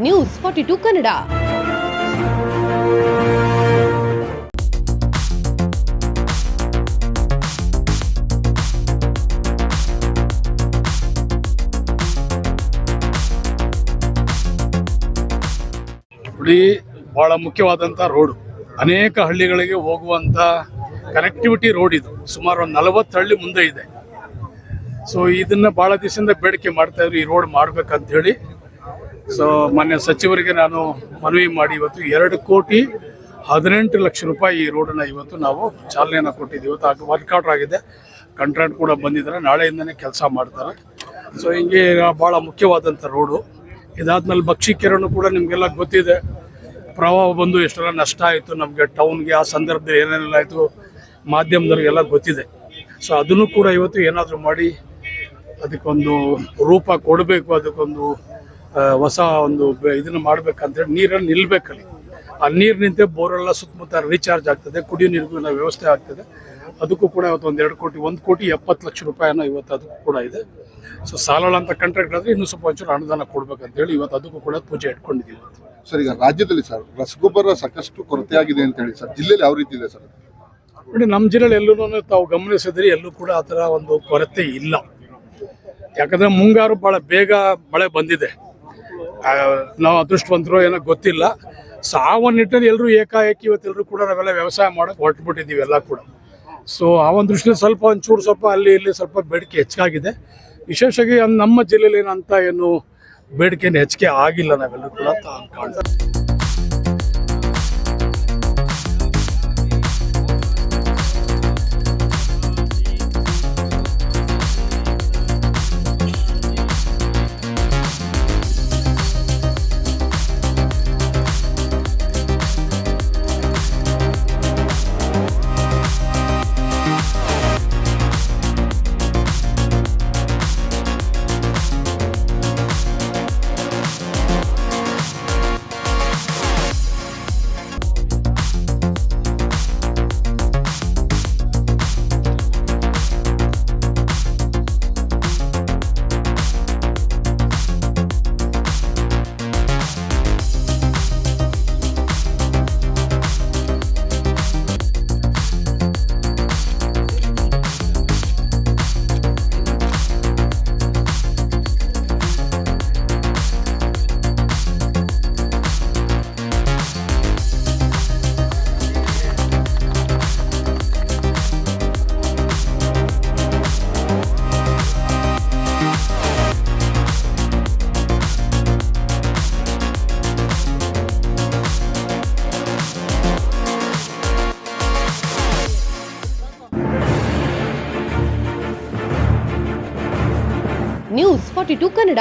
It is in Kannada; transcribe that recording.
ನ್ಯೂಸ್ 42 ಕನ್ನಡ. ಬಹಳ ಮುಖ್ಯವಾದಂಥ ರೋಡು, ಅನೇಕ ಹಳ್ಳಿಗಳಿಗೆ ಹೋಗುವಂಥ ಕನೆಕ್ಟಿವಿಟಿ ರೋಡ್ ಇದು. ಸುಮಾರು ಒಂದು 40 ಹಳ್ಳಿ ಮುಂದೆ ಇದೆ. ಸೊ ಇದನ್ನು ಭಾಳ ದಿವಸದಿಂದ ಬೇಡಿಕೆ ಮಾಡ್ತಾ ಇದ್ರು, ಈ ರೋಡ್ ಮಾಡ್ಬೇಕಂತ ಹೇಳಿ. ಸೊ ಮಾನ್ಯ ಸಚಿವರಿಗೆ ನಾನು ಮನವಿ ಮಾಡಿ ಇವತ್ತು 2,18,00,000 ರೂಪಾಯಿ ಈ ರೋಡನ್ನು ಇವತ್ತು ನಾವು ಚಾಲನೆಯನ್ನು ಕೊಟ್ಟಿದ್ದೀವಿ. ಇವತ್ತು ವರ್ಕೌಟ್ ಆಗಿದೆ, ಕಾಂಟ್ರಾಕ್ಟ್ ಕೂಡ ಬಂದಿದ್ದಾರೆ, ನಾಳೆಯಿಂದನೇ ಕೆಲಸ ಮಾಡ್ತಾರೆ. ಸೊ ಹಿಂಗೆ ಭಾಳ ಮುಖ್ಯವಾದಂಥ ರೋಡು. ಇದಾದ್ಮೇಲೆ ಬಕ್ಷಿಕೆರೆನೂ ಕೂಡ ನಿಮಗೆಲ್ಲ ಗೊತ್ತಿದೆ, ಪ್ರವಾಹ ಬಂದು ಎಷ್ಟೆಲ್ಲ ನಷ್ಟ ಆಯಿತು ನಮಗೆ ಟೌನ್ಗೆ. ಆ ಸಂದರ್ಭದಲ್ಲಿ ಏನೇನೆಲ್ಲ ಆಯಿತು ಮಾಧ್ಯಮದವ್ರಿಗೆಲ್ಲ ಗೊತ್ತಿದೆ. ಸೊ ಅದನ್ನು ಕೂಡ ಇವತ್ತು ಏನಾದರೂ ಮಾಡಿ ಅದಕ್ಕೊಂದು ರೂಪ ಕೊಡಬೇಕು, ಅದಕ್ಕೊಂದು ಹೊಸ ಒಂದು ಇದನ್ನು ಮಾಡಬೇಕಂತೇಳಿ. ನೀರಲ್ಲಿ ನಿಲ್ಲಬೇಕಲ್ಲಿ, ಆ ನೀರು ನಿಂತೆ ಬೋರೆಲ್ಲ ಸುತ್ತಮುತ್ತ ರೀಚಾರ್ಜ್ ಆಗ್ತದೆ, ಕುಡಿಯೋ ನೀರಿಗೂ ವ್ಯವಸ್ಥೆ ಆಗ್ತದೆ. ಅದಕ್ಕೂ ಕೂಡ ಇವತ್ತು ಒಂದು 1,70,00,000 ರೂಪಾಯಿನ ಇವತ್ತು ಅದಕ್ಕೂ ಕೂಡ ಇದೆ. ಸೊ ಸಾಲಳ ಅಂತ ಕಾಂಟ್ರಾಕ್ಟ್ ಆದರೆ ಇನ್ನೂ ಸ್ವಲ್ಪ ಒಂಚೂರು ಅನುದಾನ ಕೊಡ್ಬೇಕಂತೇಳಿ ಇವತ್ತು ಅದಕ್ಕೂ ಕೂಡ ಪೂಜೆ ಇಟ್ಕೊಂಡಿದ್ದೀವಿ. ಸರ್, ಈಗ ರಾಜ್ಯದಲ್ಲಿ ಸರ್ ರಸಗೊಬ್ಬರ ಸಾಕಷ್ಟು ಕೊರತೆ ಆಗಿದೆ ಅಂತ ಹೇಳಿ ಸರ್, ಜಿಲ್ಲೆಯಲ್ಲಿ ಯಾವ ರೀತಿ ಇದೆ ಸರ್? ನೋಡಿ, ನಮ್ಮ ಜಿಲ್ಲೆಯಲ್ಲಿ ಎಲ್ಲೂ ತಾವು ಗಮನಿಸಿದ್ರೆ ಎಲ್ಲೂ ಕೂಡ ಆ ಥರ ಒಂದು ಕೊರತೆ ಇಲ್ಲ. ಯಾಕಂದರೆ ಮುಂಗಾರು ಭಾಳ ಬೇಗ ಮಳೆ ಬಂದಿದೆ. ನಾವು ಅದೃಷ್ಟವಂತರು ಏನೋ ಗೊತ್ತಿಲ್ಲ. ಸೊ ಆ ಒಂದು ನಿಟ್ಟಿನಲ್ಲಿ ಎಲ್ಲರೂ ಏಕಾಏಕಿ ಇವತ್ತೆಲ್ಲರೂ ಕೂಡ ನಾವೆಲ್ಲ ವ್ಯವಸಾಯ ಮಾಡೋಕ್ಕೆ ಹೊರಟುಬಿಟ್ಟಿದ್ದೀವಿ ಎಲ್ಲ ಕೂಡ. ಸೊ ಆ ಒಂದು ದೃಷ್ಟಿಯಲ್ಲಿ ಸ್ವಲ್ಪ ಅಲ್ಲಿ ಇಲ್ಲಿ ಸ್ವಲ್ಪ ಬೇಡಿಕೆ ಹೆಚ್ಚಾಗಿದೆ. ವಿಶೇಷವಾಗಿ ನಮ್ಮ ಜಿಲ್ಲೆಯಲ್ಲಿ ಏನಂತ ಏನು ಬೇಡಿಕೆಯನ್ನು ಹೆಚ್ಚಿಗೆ ಆಗಿಲ್ಲ, ನಾವೆಲ್ಲರೂ ಕೂಡ ಕಾಣ್ತಾರೆ. ನ್ಯೂಸ್ 42 ಕನ್ನಡ.